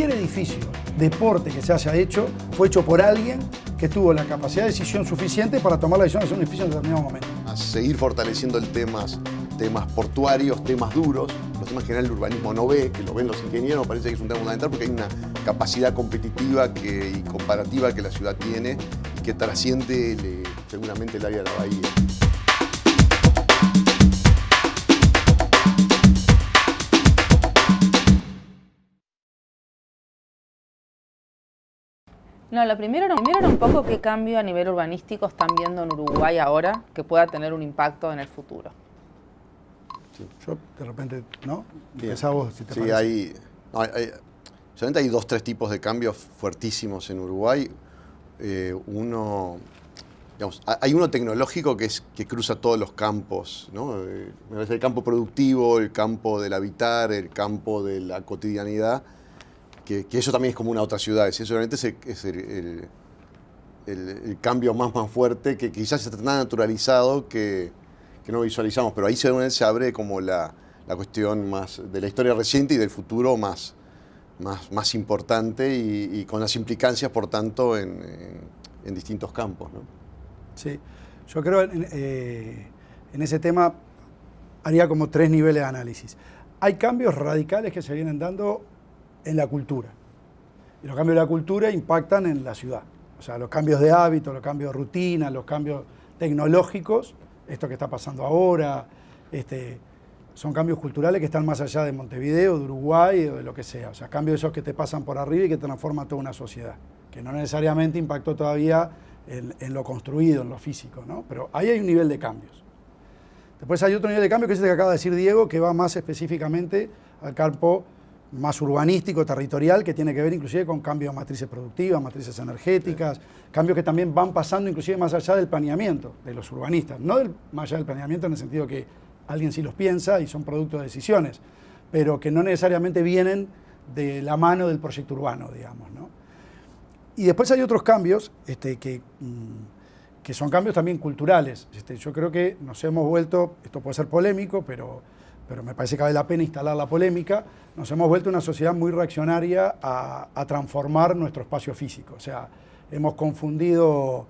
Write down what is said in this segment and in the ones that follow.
cualquier edificio, deporte que se haya hecho, fue hecho por alguien que tuvo la capacidad de decisión suficiente para tomar la decisión de hacer un edificio en determinado momento. A seguir fortaleciendo el temas portuarios, temas duros, los temas que en general el urbanismo no ve, que lo ven los ingenieros, me parece que es un tema fundamental porque hay una capacidad competitiva y comparativa que la ciudad tiene y que trasciende seguramente el área de la bahía. No, lo primero era un poco qué cambio a nivel urbanístico están viendo en Uruguay ahora que pueda tener un impacto en el futuro. Sí. Yo, de repente, ¿no? Empezá vos, si te sí, parece. Solamente hay 2 o 3 tipos de cambios fuertísimos en Uruguay. Hay uno tecnológico que cruza todos los campos, ¿no? Me parece el campo productivo, el campo del habitar, el campo de la cotidianidad. Que eso también es como una otra ciudad. Eso realmente es el cambio más fuerte, que quizás está tan naturalizado que no visualizamos, pero ahí se abre como la cuestión más de la historia reciente y del futuro más importante y con las implicancias, por tanto, en distintos campos, ¿no? Sí, yo creo en ese tema haría como 3 niveles de análisis. Hay cambios radicales que se vienen dando en la cultura. Y los cambios de la cultura impactan en la ciudad. O sea, los cambios de hábitos, los cambios de rutina, los cambios tecnológicos, esto que está pasando ahora, son cambios culturales que están más allá de Montevideo, de Uruguay o de lo que sea. O sea, cambios esos que te pasan por arriba y que transforman toda una sociedad, que no necesariamente impactó todavía en lo construido, en lo físico, ¿no? Pero ahí hay un nivel de cambios. Después hay otro nivel de cambio que es el que acaba de decir Diego, que va más específicamente al campo más urbanístico, territorial, que tiene que ver inclusive con cambios de matrices productivas, matrices energéticas, cambios que también van pasando inclusive más allá del planeamiento de los urbanistas, no más allá del planeamiento en el sentido que alguien sí los piensa y son producto de decisiones, pero que no necesariamente vienen de la mano del proyecto urbano, digamos, ¿no? Y después hay otros cambios que son cambios también culturales. Yo creo que nos hemos vuelto, esto puede ser polémico, pero me parece que vale la pena instalar la polémica, nos hemos vuelto una sociedad muy reaccionaria a transformar nuestro espacio físico. O sea, hemos confundido,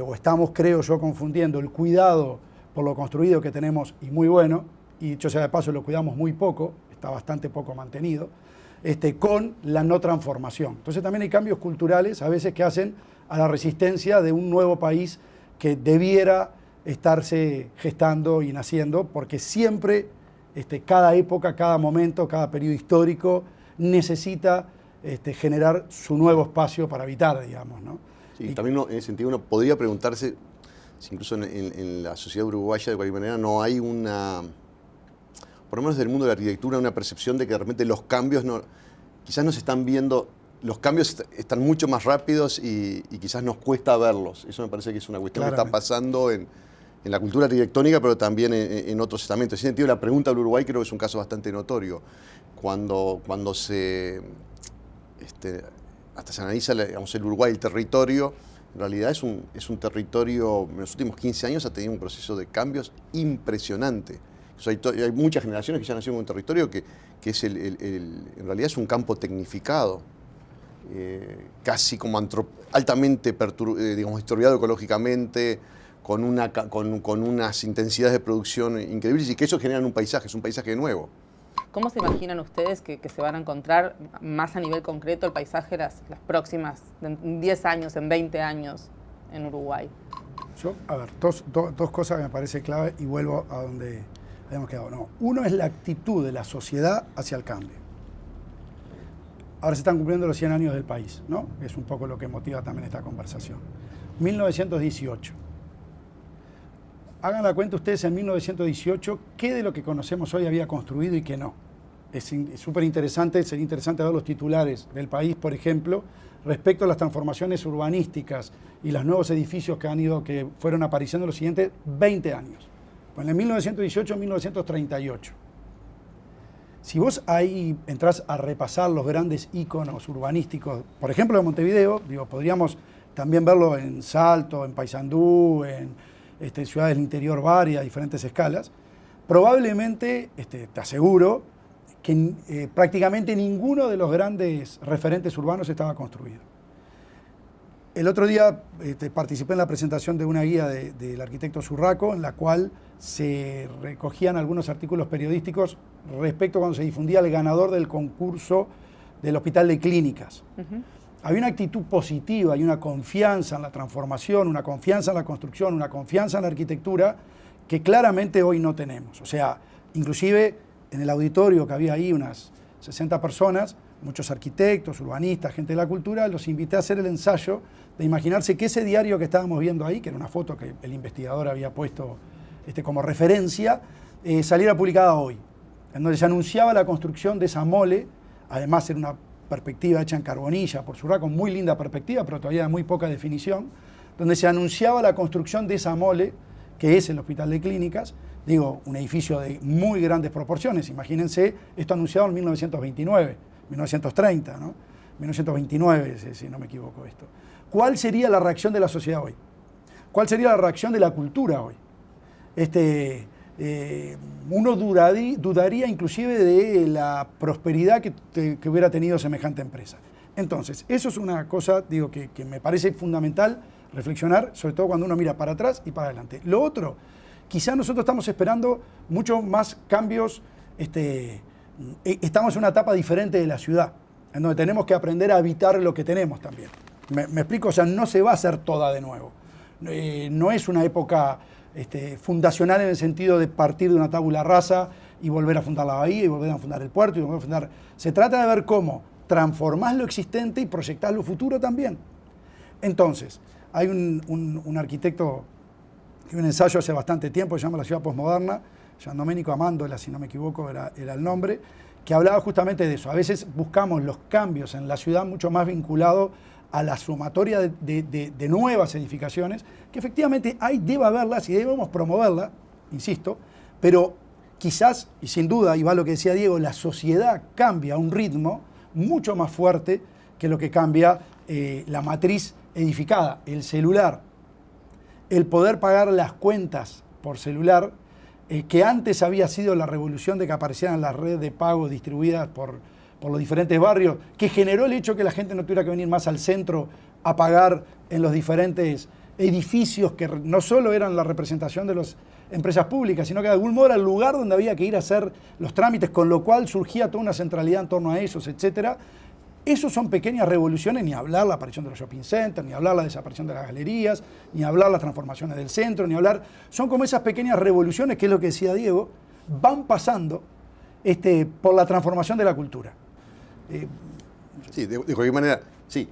o estamos, creo yo, confundiendo el cuidado por lo construido que tenemos, y muy bueno, y dicho sea de paso, lo cuidamos muy poco, está bastante poco mantenido, con la no transformación. Entonces también hay cambios culturales, a veces, que hacen a la resistencia de un nuevo país que debiera estarse gestando y naciendo, porque siempre cada época, cada momento, cada periodo histórico necesita generar su nuevo espacio para habitar, digamos, ¿no? Sí, y también en ese sentido uno podría preguntarse si incluso en la sociedad uruguaya de cualquier manera no hay por lo menos del mundo de la arquitectura, una percepción de que de repente los cambios quizás no se están viendo, los cambios están mucho más rápidos y quizás nos cuesta verlos. Eso me parece que es una cuestión que está pasando en la cultura arquitectónica, pero también en otros estamentos. En ese sentido, la pregunta del Uruguay creo que es un caso bastante notorio. Cuando hasta se analiza, digamos, el Uruguay, el territorio, en realidad es un territorio, en los últimos 15 años ha tenido un proceso de cambios impresionante. O sea, hay muchas generaciones que ya nacieron en un territorio que es en realidad es un campo tecnificado, casi como altamente digamos, historiado ecológicamente, con unas intensidades de producción increíbles y que eso genera un paisaje, es un paisaje nuevo. ¿Cómo se imaginan ustedes que se van a encontrar más a nivel concreto el paisaje las próximas, en 10 años, en 20 años en Uruguay? Yo, a ver, dos cosas que me parece clave y vuelvo a donde habíamos quedado. No, uno es la actitud de la sociedad hacia el cambio. Ahora se están cumpliendo los 100 años del país, ¿no? Es un poco lo que motiva también esta conversación. 1918. Hagan la cuenta ustedes en 1918 qué de lo que conocemos hoy había construido y qué no. Es súper interesante, sería interesante ver los titulares del país, por ejemplo, respecto a las transformaciones urbanísticas y los nuevos edificios que fueron apareciendo en los siguientes 20 años. Bueno, en 1918, 1938. Si vos ahí entrás a repasar los grandes íconos urbanísticos, por ejemplo de Montevideo, podríamos también verlo en Salto, en Paysandú, en ciudades del interior varias, diferentes escalas, probablemente, te aseguro, que prácticamente ninguno de los grandes referentes urbanos estaba construido. El otro día participé en la presentación de una guía del arquitecto Zurraco, en la cual se recogían algunos artículos periodísticos respecto a cuando se difundía el ganador del concurso del Hospital de Clínicas. Había una actitud positiva y una confianza en la transformación, una confianza en la construcción, una confianza en la arquitectura que claramente hoy no tenemos. O sea, inclusive en el auditorio que había ahí unas 60 personas, muchos arquitectos, urbanistas, gente de la cultura, los invité a hacer el ensayo de imaginarse que ese diario que estábamos viendo ahí, que era una foto que el investigador había puesto como referencia, saliera publicada hoy, en donde se anunciaba la construcción de esa mole, además era una perspectiva hecha en carbonilla por Zurraco, muy linda perspectiva, pero todavía de muy poca definición, donde se anunciaba la construcción de esa mole, que es el Hospital de Clínicas, digo, un edificio de muy grandes proporciones, imagínense, esto anunciado en 1929, 1930, ¿no? 1929, si no me equivoco esto. ¿Cuál sería la reacción de la sociedad hoy? ¿Cuál sería la reacción de la cultura hoy? Uno dudaría inclusive de la prosperidad que hubiera tenido semejante empresa. Entonces, eso es una cosa, digo, que me parece fundamental reflexionar, sobre todo cuando uno mira para atrás y para adelante. Lo otro, quizás nosotros estamos esperando mucho más cambios, estamos en una etapa diferente de la ciudad, en donde tenemos que aprender a habitar lo que tenemos también. ¿Me explico? O sea, no se va a hacer toda de nuevo. No es una época fundacional en el sentido de partir de una tabula rasa y volver a fundar la bahía y volver a fundar el puerto y volver a fundar. Se trata de ver cómo transformás lo existente y proyectás lo futuro también. Entonces, hay un arquitecto que un ensayo hace bastante tiempo, se llama La Ciudad Postmoderna, Gian Domenico Amendola, si no me equivoco, era el nombre, que hablaba justamente de eso. A veces buscamos los cambios en la ciudad mucho más vinculados a la sumatoria de nuevas edificaciones, que efectivamente debe haberlas y debemos promoverlas, insisto, pero quizás, y sin duda, y va lo que decía Diego, la sociedad cambia a un ritmo mucho más fuerte que lo que cambia la matriz edificada, el celular. El poder pagar las cuentas por celular, que antes había sido la revolución de que aparecieran las redes de pago distribuidas por los diferentes barrios, que generó el hecho que la gente no tuviera que venir más al centro a pagar en los diferentes edificios que no solo eran la representación de las empresas públicas, sino que de algún modo era el lugar donde había que ir a hacer los trámites, con lo cual surgía toda una centralidad en torno a esos, etcétera. Esos son pequeñas revoluciones, ni hablar la aparición de los shopping centers, ni hablar la desaparición de las galerías, ni hablar las transformaciones del centro, ni hablar... Son como esas pequeñas revoluciones, que es lo que decía Diego, van pasando por la transformación de la cultura. Sí, de cualquier manera, sí.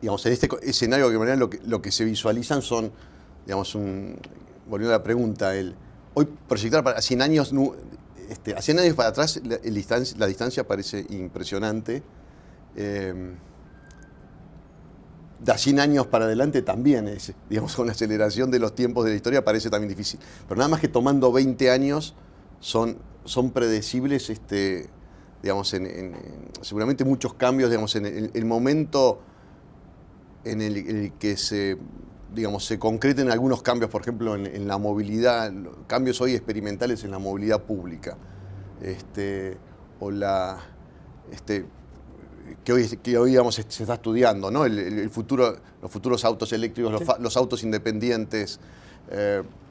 Digamos, en este escenario, de cualquier manera, lo que se visualizan son, digamos, volviendo a la pregunta, hoy proyectar para 100 años, a 100 años para atrás la distancia parece impresionante. De a 100 años para adelante también, digamos, con la aceleración de los tiempos de la historia parece también difícil. Pero nada más que tomando 20 años son predecibles, digamos, seguramente muchos cambios, digamos, en el momento en el que se concreten algunos cambios, por ejemplo, en la movilidad, cambios hoy experimentales en la movilidad pública, que hoy digamos, se está estudiando, ¿no? El futuro, los futuros autos eléctricos, sí. Los autos independientes.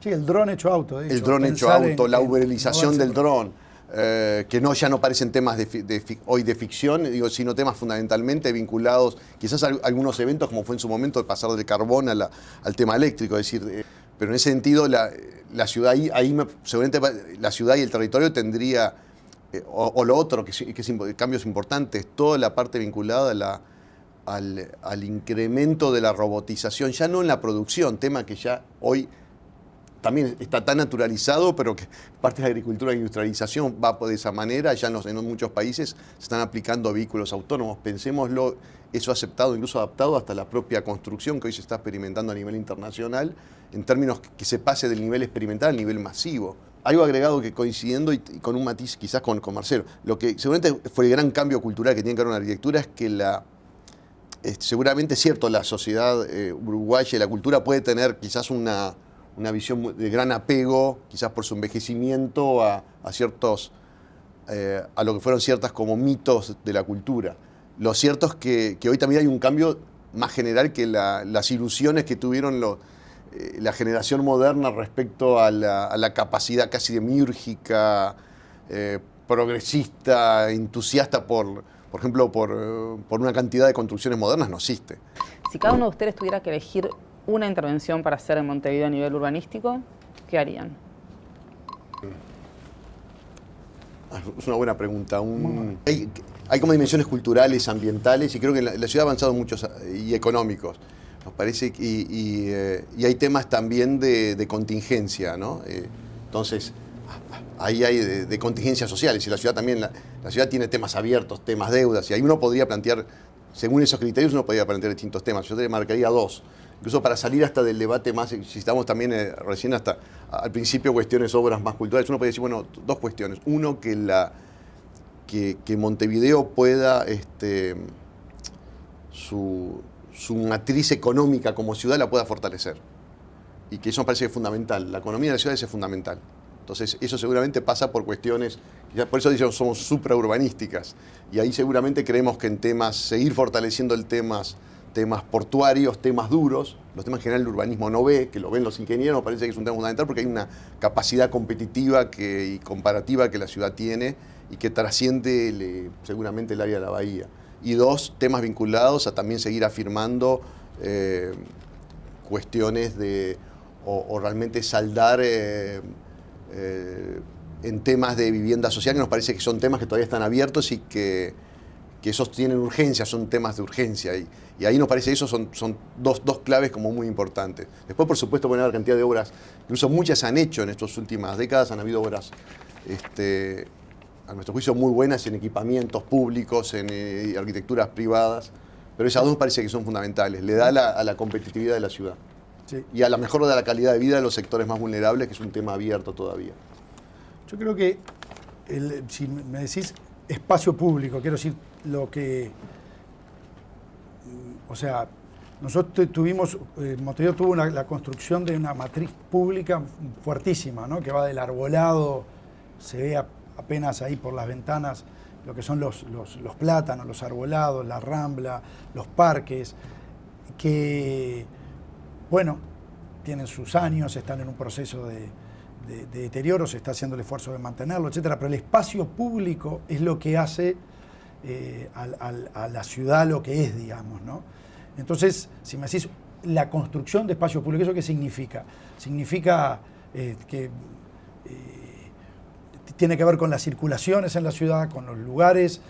Sí, el dron hecho auto. De hecho, el dron hecho auto, la uberización del dron. Que ya no parecen temas hoy de ficción, sino temas fundamentalmente vinculados, quizás a algunos eventos, como fue en su momento de pasar del carbón al tema eléctrico. Es decir, pero en ese sentido la ciudad seguramente la ciudad y el territorio tendría, o lo otro, que es cambios importantes, toda la parte vinculada al incremento de la robotización, ya no en la producción, tema que ya hoy también está tan naturalizado, pero que parte de la agricultura e industrialización va de esa manera. Ya en muchos países se están aplicando vehículos autónomos. Pensémoslo, eso aceptado, incluso adaptado hasta la propia construcción que hoy se está experimentando a nivel internacional, en términos que se pase del nivel experimental al nivel masivo. Algo agregado que coincidiendo y con un matiz quizás con Marcelo, lo que seguramente fue el gran cambio cultural que tiene que ver con la arquitectura es que seguramente es cierto, la sociedad uruguaya y la cultura puede tener quizás una visión de gran apego, quizás por su envejecimiento, a ciertos a lo que fueron ciertas como mitos de la cultura. Lo cierto es que hoy también hay un cambio más general que las ilusiones que tuvieron la generación moderna respecto a la capacidad casi demiúrgica, progresista, entusiasta por ejemplo, por una cantidad de construcciones modernas, no existe. Si cada uno de ustedes tuviera que elegir una intervención para hacer en Montevideo a nivel urbanístico, ¿qué harían? Es una buena pregunta. Hay como dimensiones culturales, ambientales, y creo que la ciudad ha avanzado muchos, y económicos, nos parece, y hay temas también de contingencia, ¿no? Entonces, ahí hay de contingencias sociales, y la ciudad también, la ciudad tiene temas abiertos, temas deudas, y ahí uno podría plantear, según esos criterios, uno podría plantear distintos temas. Yo te marcaría dos. Incluso para salir hasta del debate más, si estamos también recién hasta al principio cuestiones, obras más culturales, uno puede decir, bueno, dos cuestiones. Uno, que Montevideo pueda, su matriz económica como ciudad la pueda fortalecer. Y que eso me parece fundamental. La economía de la ciudad es fundamental. Entonces, eso seguramente pasa por cuestiones, por eso dicen somos supraurbanísticas. Y ahí seguramente creemos que en temas, seguir fortaleciendo temas portuarios, temas duros, los temas en general el urbanismo no ve, que lo ven los ingenieros, me parece que es un tema fundamental porque hay una capacidad competitiva y comparativa que la ciudad tiene y que trasciende seguramente el área de la bahía. Y dos, temas vinculados a también seguir afirmando cuestiones o realmente saldar en temas de vivienda social, que nos parece que son temas que todavía están abiertos y que esos tienen urgencia, son temas de urgencia. Y ahí nos parece que esos son dos claves como muy importantes. Después, por supuesto, poner la cantidad de obras, incluso muchas se han hecho en estas últimas décadas, han habido obras, a nuestro juicio, muy buenas en equipamientos públicos, en arquitecturas privadas, pero esas dos me parece que son fundamentales. Le da a la competitividad de la ciudad. Sí. Y a la mejora de la calidad de vida de los sectores más vulnerables, que es un tema abierto todavía. Yo creo que, si me decís espacio público, quiero decir lo que... O sea, nosotros tuvimos, Montevideo tuvo la construcción de una matriz pública fuertísima, ¿no? Que va del Arbolado, se ve apenas ahí por las ventanas lo que son los plátanos, los arbolados, la Rambla, los parques, que, bueno, tienen sus años, están en un proceso de deterioro, se está haciendo el esfuerzo de mantenerlo, etcétera, pero el espacio público es lo que hace a la ciudad lo que es, digamos, ¿no? Entonces, si me decís la construcción de espacio público, ¿eso qué significa? Significa que tiene que ver con las circulaciones en la ciudad, con los lugares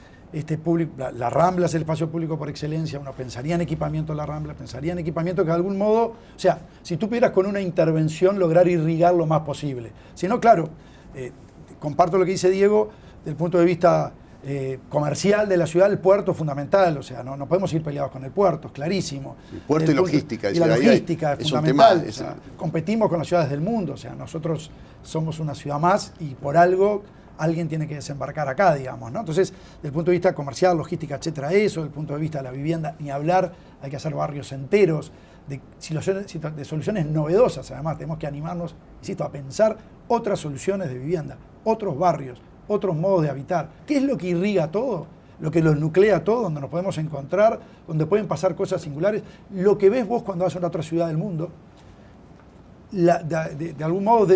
públicos. La Rambla es el espacio público por excelencia. Uno pensaría en equipamiento de la Rambla, pensaría en equipamiento que de algún modo, o sea, si tú pudieras con una intervención lograr irrigar lo más posible. Si no, claro, comparto lo que dice Diego, del punto de vista comercial de la ciudad, el puerto es fundamental, o sea, no podemos ir peleados con el puerto, es clarísimo. El puerto y logística. Y la logística es fundamental. O sea, competimos con las ciudades del mundo, o sea, nosotros somos una ciudad más y por algo alguien tiene que desembarcar acá, digamos, ¿no? Entonces, desde el punto de vista comercial, logística, etcétera, eso, desde el punto de vista de la vivienda, ni hablar, hay que hacer barrios enteros, de soluciones novedosas, además, tenemos que animarnos, insisto, a pensar otras soluciones de vivienda, otros barrios, otros modos de habitar. ¿Qué es lo que irriga todo? Lo que los nuclea todo, donde nos podemos encontrar, donde pueden pasar cosas singulares. Lo que ves vos cuando vas a una otra ciudad del mundo, de algún modo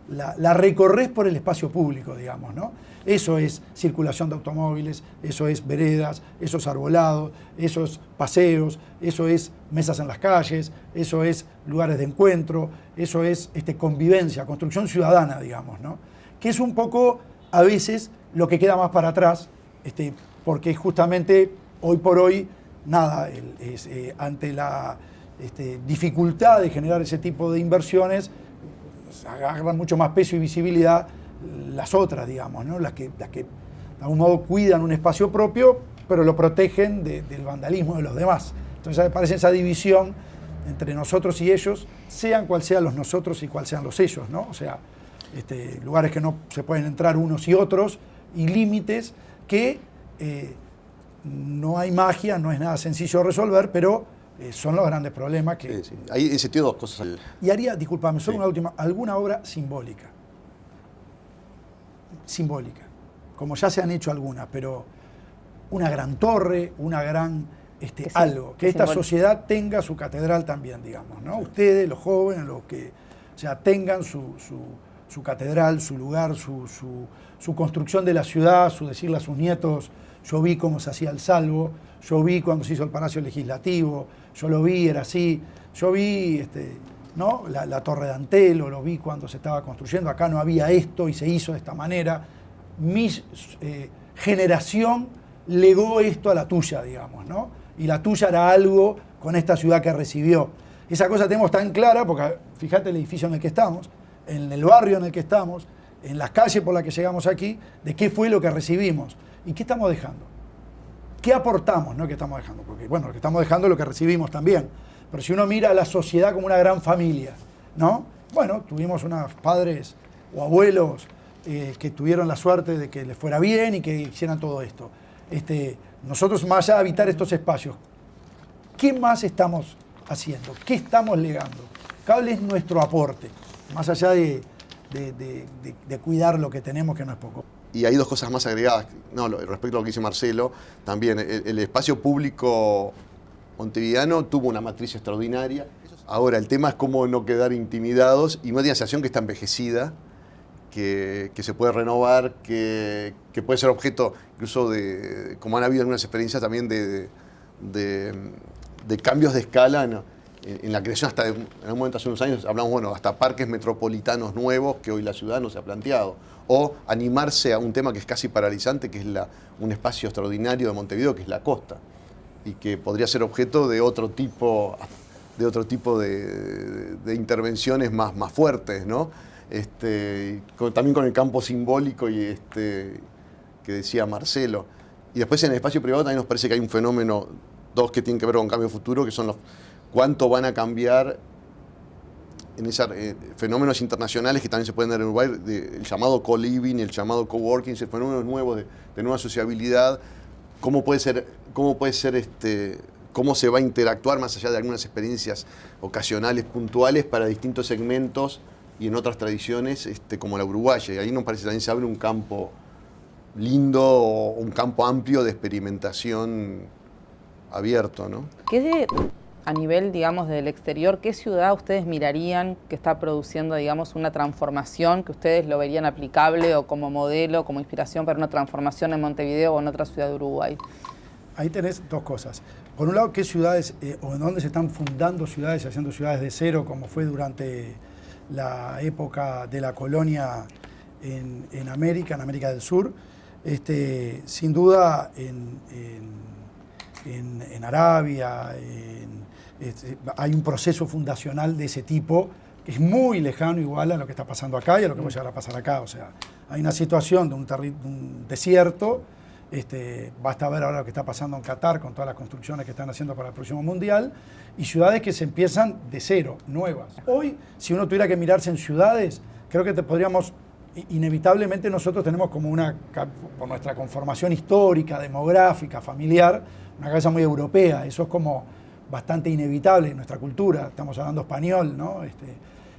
la recorres por el espacio público, digamos, ¿no? Eso es circulación de automóviles, eso es veredas, eso es arbolado, eso es paseos, eso es mesas en las calles, eso es lugares de encuentro, eso es convivencia, construcción ciudadana, digamos, ¿no? Que es un poco, a veces, lo que queda más para atrás, porque justamente hoy por hoy, nada, ante la dificultad de generar ese tipo de inversiones, agarran mucho más peso y visibilidad las otras, digamos, ¿no? Las que de algún modo cuidan un espacio propio, pero lo protegen del vandalismo de los demás. Entonces aparece esa división entre nosotros y ellos, sean cual sean los nosotros y cual sean los ellos, ¿no? O sea, lugares que no se pueden entrar unos y otros, y límites que no hay magia, no es nada sencillo de resolver, pero son los grandes problemas que... Sí. Ahí en sentido dos cosas. Y haría, discúlpame, solo una última, alguna obra simbólica. Simbólica. como ya se han hecho algunas, pero una gran torre, una gran algo, que esta sociedad tenga su catedral también, digamos, ¿no? Ustedes, los jóvenes, los que, o sea, tengan su catedral, su lugar, su construcción de la ciudad, su decirle a sus nietos, yo vi cómo se hacía el salvo, yo vi cuando se hizo el Palacio Legislativo, yo lo vi, era así, yo vi ¿no? la Torre de Antelo, lo vi cuando se estaba construyendo, acá no había esto y se hizo de esta manera. Mi generación legó esto a la tuya, digamos, ¿no? Y la tuya era algo con esta ciudad que recibió. Esa cosa tenemos tan clara, porque fíjate el edificio en el que estamos, en el barrio en el que estamos, en las calles por las que llegamos aquí, de qué fue lo que recibimos y qué estamos dejando. ¿Qué aportamos? No qué estamos dejando, porque bueno, lo que estamos dejando es lo que recibimos también. Pero si uno mira a la sociedad como una gran familia, ¿no? Bueno, tuvimos unos padres o abuelos que tuvieron la suerte de que les fuera bien y que hicieran todo esto. Nosotros, más allá de habitar estos espacios, ¿qué más estamos haciendo? ¿Qué estamos legando? ¿Cuál es nuestro aporte? Más allá de cuidar lo que tenemos, que no es poco. Y hay dos cosas más agregadas, respecto a lo que dice Marcelo, también el espacio público montevideano tuvo una matriz extraordinaria. Ahora, el tema es cómo no quedar intimidados y no tiene sensación que está envejecida, que se puede renovar, que puede ser objeto incluso de, como han habido algunas experiencias también de cambios de escala, ¿no? En la creación, hasta en un momento hace unos años hablamos, hasta parques metropolitanos nuevos que hoy la ciudad no se ha planteado. O animarse a un tema que es casi paralizante, que es un espacio extraordinario de Montevideo, que es la costa, y que podría ser objeto de otro tipo de intervenciones más fuertes, ¿no? También con el campo simbólico que decía Marcelo. Y después en el espacio privado también nos parece que hay un fenómeno, dos que tienen que ver con cambio futuro, que son cuánto van a cambiar en esos fenómenos internacionales que también se pueden dar en Uruguay, el llamado co-living, el llamado co-working, fenómenos nuevos de nueva sociabilidad, cómo se va a interactuar más allá de algunas experiencias ocasionales, puntuales, para distintos segmentos y en otras tradiciones como la uruguaya. Y ahí nos parece que también se abre un campo lindo, un campo amplio de experimentación abierto, ¿no? A nivel, digamos, del exterior, ¿qué ciudad ustedes mirarían que está produciendo, digamos, una transformación que ustedes lo verían aplicable o como modelo, como inspiración para una transformación en Montevideo o en otra ciudad de Uruguay? Ahí tenés dos cosas. Por un lado, ¿qué ciudades o en dónde se están fundando ciudades, haciendo ciudades de cero, como fue durante la época de la colonia en América del Sur? Sin duda en Arabia, hay un proceso fundacional de ese tipo que es muy lejano igual a lo que está pasando acá y a lo que va a llegar a pasar acá. O sea, hay una situación de un desierto, basta ver ahora lo que está pasando en Qatar con todas las construcciones que están haciendo para el próximo Mundial, y ciudades que se empiezan de cero, nuevas. Hoy, si uno tuviera que mirarse en ciudades, creo que inevitablemente nosotros tenemos como por nuestra conformación histórica, demográfica, familiar, una cabeza muy europea. Eso es como bastante inevitable en nuestra cultura. Estamos hablando español, ¿no?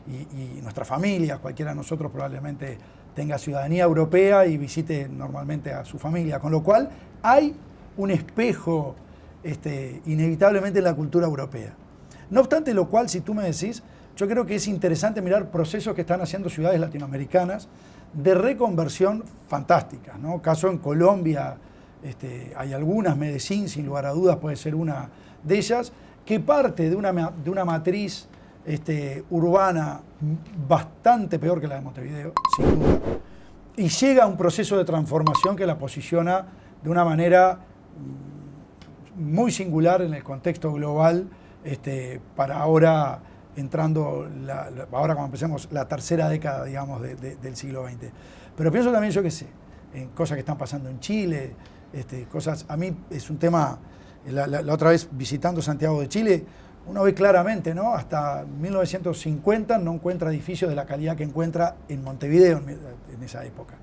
Y nuestras familias, cualquiera de nosotros probablemente tenga ciudadanía europea y visite normalmente a su familia. Con lo cual hay un espejo inevitablemente en la cultura europea. No obstante lo cual, si tú me decís, yo creo que es interesante mirar procesos que están haciendo ciudades latinoamericanas de reconversión fantásticas, ¿no? Caso en Colombia, hay algunas, Medellín sin lugar a dudas puede ser una de ellas, que parte de una matriz urbana bastante peor que la de Montevideo, sin duda, y llega a un proceso de transformación que la posiciona de una manera muy singular en el contexto global, para ahora entrando, ahora cuando empecemos la tercera década, digamos, del siglo XX. Pero pienso también, yo qué sé, en cosas que están pasando en Chile, cosas, a mí es un tema, la otra vez visitando Santiago de Chile, uno ve claramente, ¿no? Hasta 1950 no encuentra edificios de la calidad que encuentra en Montevideo en esa época,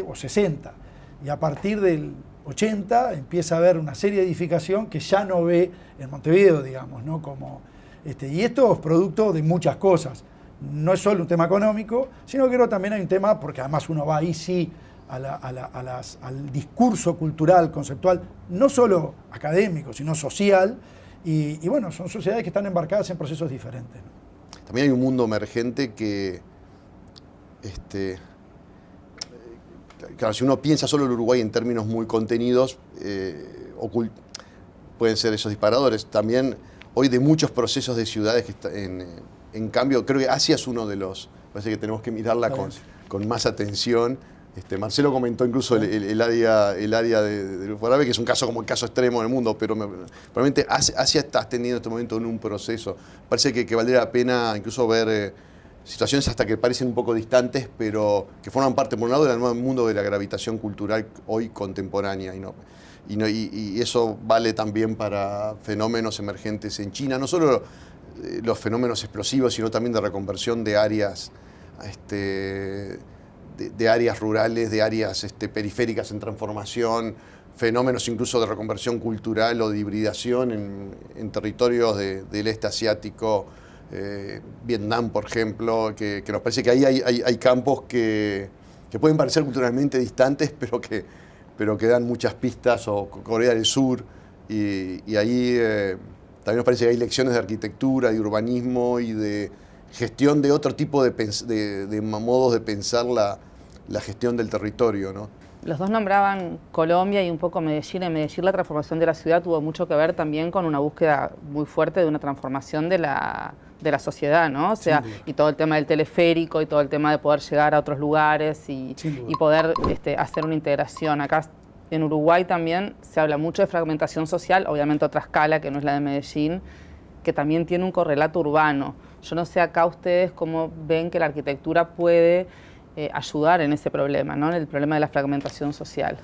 o 60, y a partir del 80 empieza a haber una serie de edificación que ya no ve en Montevideo, digamos, ¿no? Y esto es producto de muchas cosas. No es solo un tema económico, sino que creo también hay un tema, porque además uno va ahí sí al discurso cultural, conceptual, no solo académico, sino social, y bueno, son sociedades que están embarcadas en procesos diferentes, ¿no? También hay un mundo emergente que, claro, si uno piensa solo el Uruguay en términos muy contenidos, pueden ser esos disparadores. También hoy de muchos procesos de ciudades que en cambio, creo que Asia es uno de los, parece que tenemos que mirarla con más atención. Marcelo comentó incluso el área de Rufo Árabe, que es un caso como el caso extremo en el mundo, pero probablemente Asia está teniendo en este momento en un proceso. Parece que valdría la pena incluso ver situaciones hasta que parecen un poco distantes, pero que forman parte, por un lado, del nuevo mundo de la gravitación cultural hoy contemporánea. Y eso vale también para fenómenos emergentes en China, no solo los fenómenos explosivos, sino también de reconversión de áreas de áreas rurales, de áreas periféricas en transformación, fenómenos incluso de reconversión cultural o de hibridación en territorios del este asiático, Vietnam, por ejemplo, que nos parece que ahí hay campos que pueden parecer culturalmente distantes, pero que dan muchas pistas, o Corea del Sur, y ahí también nos parece que hay lecciones de arquitectura, de urbanismo y de gestión de otro tipo de modos de pensar la gestión del territorio, ¿no? Los dos nombraban Colombia y un poco Medellín. En Medellín la transformación de la ciudad tuvo mucho que ver también con una búsqueda muy fuerte de una transformación de la sociedad, ¿no? O sea, y todo el tema del teleférico y todo el tema de poder llegar a otros lugares y poder hacer una integración. Acá en Uruguay también se habla mucho de fragmentación social, obviamente a otra escala que no es la de Medellín, que también tiene un correlato urbano. Yo no sé acá ustedes cómo ven que la arquitectura puede ayudar en ese problema, ¿no? En el problema de la fragmentación social.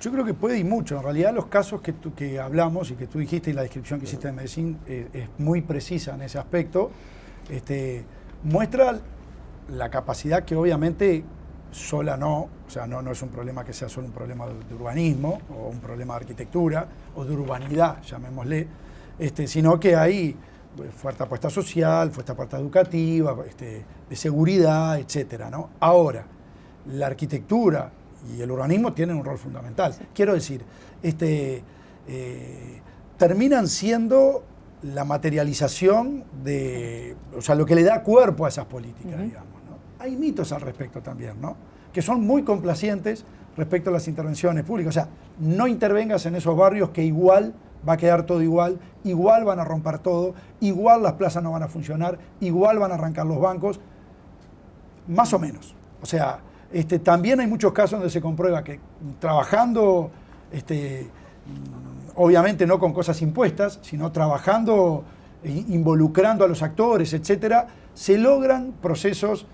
Yo creo que puede y mucho. En realidad los casos que hablamos y que tú dijiste y la descripción que hiciste de Medellín es muy precisa en ese aspecto. Muestra la capacidad que obviamente sola no, o sea, no es un problema que sea solo un problema de urbanismo o un problema de arquitectura o de urbanidad, llamémosle, sino que hay fuerte apuesta social, fuerte apuesta educativa, de seguridad, etcétera, ¿no? Ahora, la arquitectura y el urbanismo tienen un rol fundamental. Sí. Quiero decir, terminan siendo la materialización o sea, lo que le da cuerpo a esas políticas, digamos, ¿no? Hay mitos al respecto también, ¿no? Que son muy complacientes respecto a las intervenciones públicas. O sea, no intervengas en esos barrios que igual va a quedar todo igual van a romper todo, igual las plazas no van a funcionar, igual van a arrancar los bancos, más o menos. O sea, también hay muchos casos donde se comprueba que trabajando, obviamente no con cosas impuestas, sino trabajando, involucrando a los actores, etcétera, se logran procesos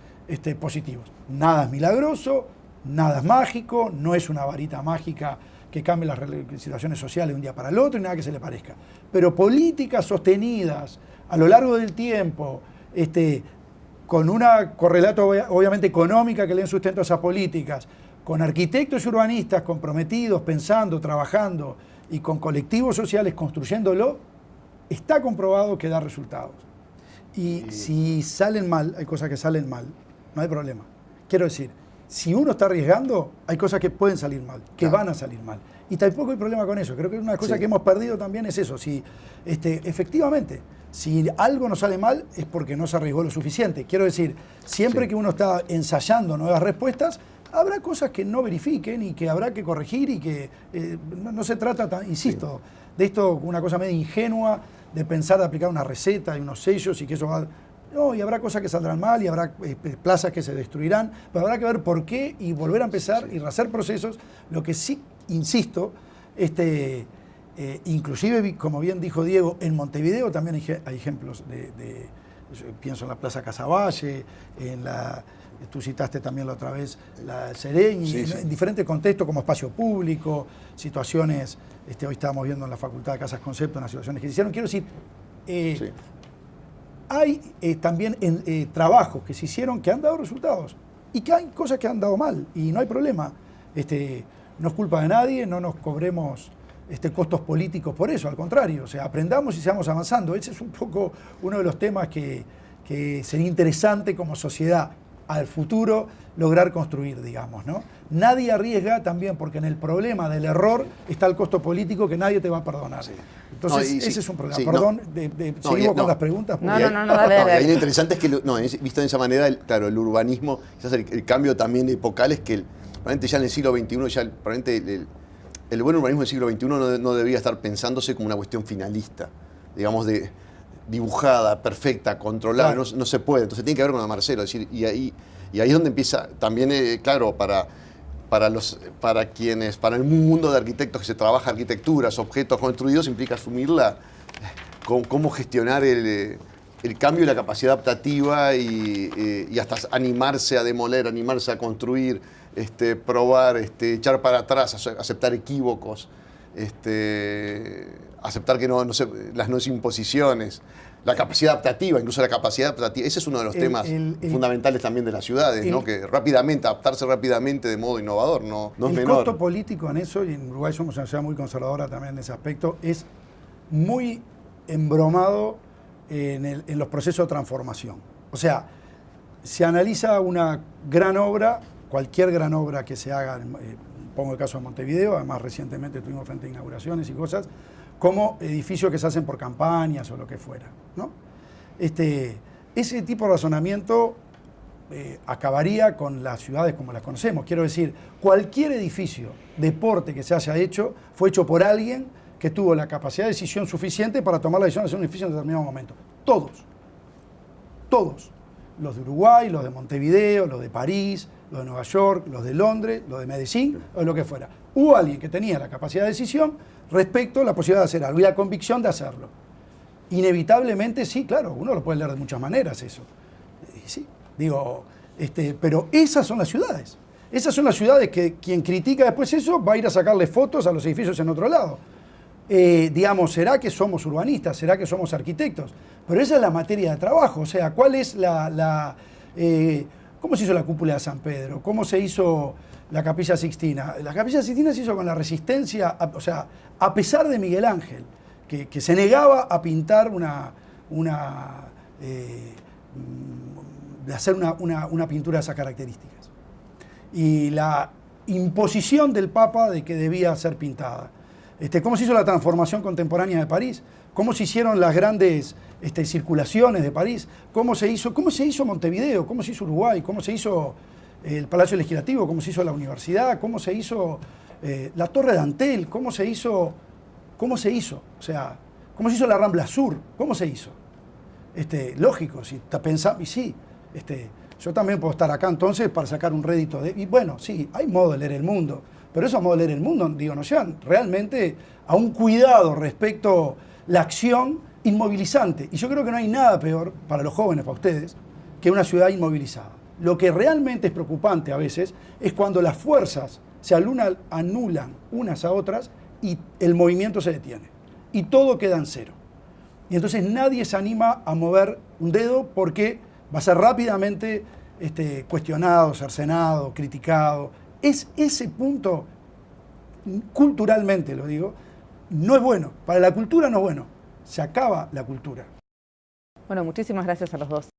positivos. Nada es milagroso, nada es mágico, no es una varita mágica que cambie las situaciones sociales de un día para el otro y nada que se le parezca. Pero políticas sostenidas a lo largo del tiempo, con una correlato obviamente económica que le den sustento a esas políticas, con arquitectos y urbanistas comprometidos, pensando, trabajando y con colectivos sociales construyéndolo, está comprobado que da resultados. Y si salen mal, hay cosas que salen mal, no hay problema. Quiero decir, si uno está arriesgando, hay cosas que pueden salir mal, que van a salir mal. Y tampoco hay problema con eso. Creo que una cosa que hemos perdido también es eso. Si, efectivamente, si algo no sale mal es porque no se arriesgó lo suficiente. Quiero decir, siempre que uno está ensayando nuevas respuestas, habrá cosas que no verifiquen y que habrá que corregir y que no se trata, insisto, de esto una cosa medio ingenua de pensar de aplicar una receta y unos sellos y que eso va... No, y habrá cosas que saldrán mal y habrá plazas que se destruirán, pero habrá que ver por qué y volver a empezar y hacer procesos. Lo que sí, insisto, inclusive, como bien dijo Diego, en Montevideo también hay ejemplos pienso en la Plaza Casaballe, tú citaste también la otra vez la Serén, en diferentes contextos como espacio público, situaciones, hoy estábamos viendo en la Facultad de Casas Concepto unas situaciones que se hicieron. Quiero decir, hay también trabajos que se hicieron que han dado resultados y que hay cosas que han dado mal y no hay problema. No es culpa de nadie, no nos cobremos costos políticos por eso, al contrario, o sea, aprendamos y sigamos avanzando. Ese es un poco uno de los temas que sería interesante como sociedad al futuro lograr construir, digamos, ¿no? Nadie arriesga también, porque en el problema del error está el costo político que nadie te va a perdonar. Sí. Entonces, No, ese es un problema. sí, Perdón, no, seguimos no. con las preguntas. No, porque- dale. Ahí lo interesante es que, visto de esa manera, claro, el urbanismo, quizás el cambio también epocal es que probablemente ya en el siglo XXI, probablemente el buen urbanismo del siglo XXI no debería estar pensándose como una cuestión finalista, digamos, dibujada, perfecta, controlada, Claro. no se puede. Entonces tiene que ver con la Marcelo, es decir, y ahí es donde empieza también, claro, para el mundo de arquitectos que se trabaja arquitecturas, objetos construidos, implica asumir cómo gestionar el cambio y la capacidad adaptativa y hasta animarse a demoler, animarse a construir, probar, echar para atrás, aceptar equívocos, aceptar que las no imposiciones, la capacidad adaptativa, incluso la capacidad adaptativa. Ese es uno de los temas fundamentales también de las ciudades, ¿no? Que adaptarse rápidamente de modo innovador, no es el menor. costo político en eso, y en Uruguay somos una ciudad muy conservadora también en ese aspecto, es muy embromado en los procesos de transformación. O sea, se analiza una gran obra, cualquier gran obra que se haga, pongo el caso de Montevideo, además recientemente tuvimos frente a inauguraciones y cosas, como edificios que se hacen por campañas o lo que fuera, ¿no? Ese tipo de razonamiento acabaría con las ciudades como las conocemos. Quiero decir, cualquier edificio, deporte que se haya hecho, fue hecho por alguien que tuvo la capacidad de decisión suficiente para tomar la decisión de hacer un edificio en determinado momento. Todos. Los de Uruguay, los de Montevideo, los de París, los de Nueva York, los de Londres, los de Medellín, o lo que fuera. Hubo alguien que tenía la capacidad de decisión respecto a la posibilidad de hacer algo y la convicción de hacerlo. Inevitablemente, sí, claro, uno lo puede leer de muchas maneras eso. Sí, digo, pero esas son las ciudades. Esas son las ciudades que quien critica después eso va a ir a sacarle fotos a los edificios en otro lado. Digamos, ¿será que somos urbanistas? ¿Será que somos arquitectos? Pero esa es la materia de trabajo. O sea, ¿cuál es cómo se hizo la cúpula de San Pedro? ¿Cómo se hizo la Capilla Sixtina? La Capilla Sixtina se hizo con la resistencia, o sea, a pesar de Miguel Ángel, que se negaba a pintar de hacer una pintura de esas características. Y la imposición del Papa de que debía ser pintada. ¿Cómo se hizo la transformación contemporánea de París? ¿Cómo se hicieron las grandes circulaciones de París? ¿Cómo se hizo Montevideo? ¿Cómo se hizo Uruguay? ¿Cómo se hizo el Palacio Legislativo? ¿Cómo se hizo la universidad? ¿Cómo se hizo la Torre de Antel? ¿Cómo se hizo? O sea, ¿cómo se hizo la Rambla Sur? ¿Cómo se hizo? Lógico, si está pensando, y sí, yo también puedo estar acá entonces para sacar un rédito y bueno, sí, hay modo de leer el mundo, pero esos modos de leer el mundo, digo, nos llevan realmente a un cuidado respecto a la acción inmovilizante. Y yo creo que no hay nada peor para los jóvenes, para ustedes, que una ciudad inmovilizada. Lo que realmente es preocupante a veces es cuando las fuerzas se anulan unas a otras y el movimiento se detiene. Y todo queda en cero. Y entonces nadie se anima a mover un dedo porque va a ser rápidamente cuestionado, cercenado, criticado. Es ese punto, culturalmente lo digo, no es bueno. Para la cultura no es bueno. Se acaba la cultura. Bueno, muchísimas gracias a los dos.